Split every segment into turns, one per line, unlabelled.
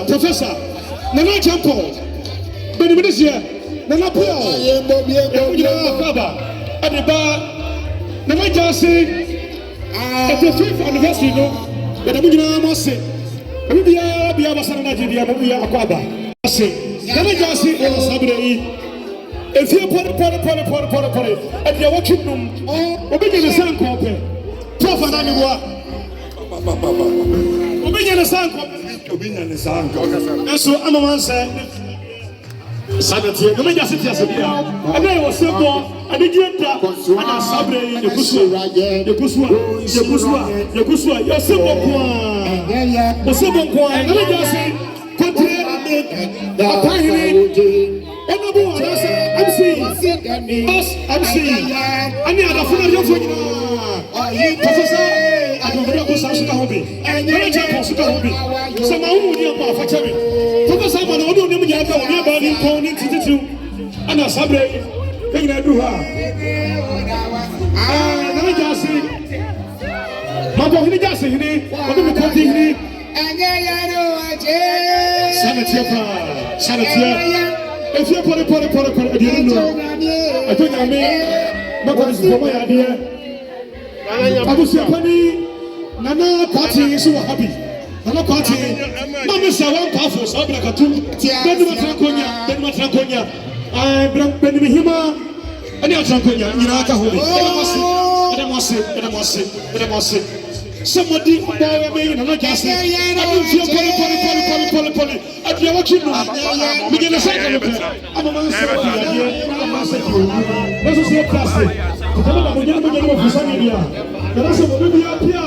Professor Nana Jampo Benimisia Nana Pio Adeba Nana Jasi at the 5th anniversary no but I'm going to say we are Biabasa Nigeria we are Aquaba Nana Jasi and Sabre if you put and you're watching them obey the same company Prof and obey the same and so I'm a man say Saturday, no matter what it is, I know was simple. I did get that. And I sabre the Kuswa, you're simple one. The simple one. Let me just say, continue. I'm seeing. I need a full of your friend. Professor. I don't know what's happening. And you're a hobby. Some of you are for Cherry. Professor, I don't know what you're going to do. And I sabre, thing I do her. Let me just say, my boy, just say, what do we call it? Sanitary. If you put it, you don't know. I think I mean, my boy is for my idea. I was a Nana party is so happy. Nana party. Mama say one powerful so like a two. Ben Matrankonya. I bring Benihima. And you Trankonya. You know I must say. Somebody who died me in another gas. I don't feel poly. If you're watching, begin a second. I'm a man. This is your class. I'm going to that's what we are here.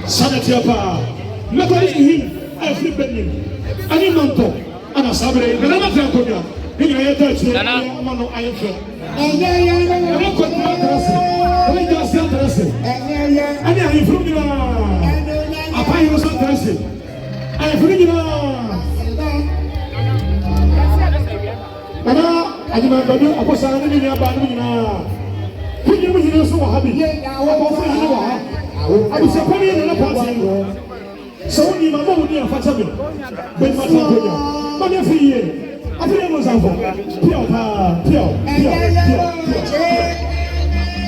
Sanatiapa. Look at him. I flip him. I didn't know. And I sabre. But I'm not going to go. You touch me. I'm not I am fair. I'm not going to just interested. And I am from you. I find you so interested. I am from you. Ana, I remember you. I was saying, "I am going to so happy. I was a penny in a party. So you my mom near Fatami. But my father, but every year, I think it was over. Pure.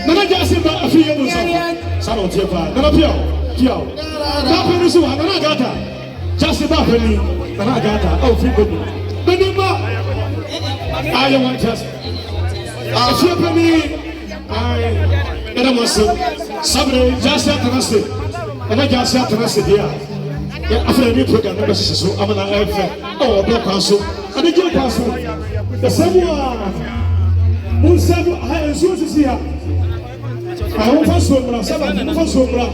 Nana just about a few years ago. Some Tipa, Nana Pure. That is one, Nana Gata. Just about penny, Nana Gata. Oh, people. I don't want just. I feel penny. I must Sabre just at the and I just at the here. After a new program, so I'm an air or block council, and the guild council. The same one who said, I am so to see her. I won't pass over, I'm pass over.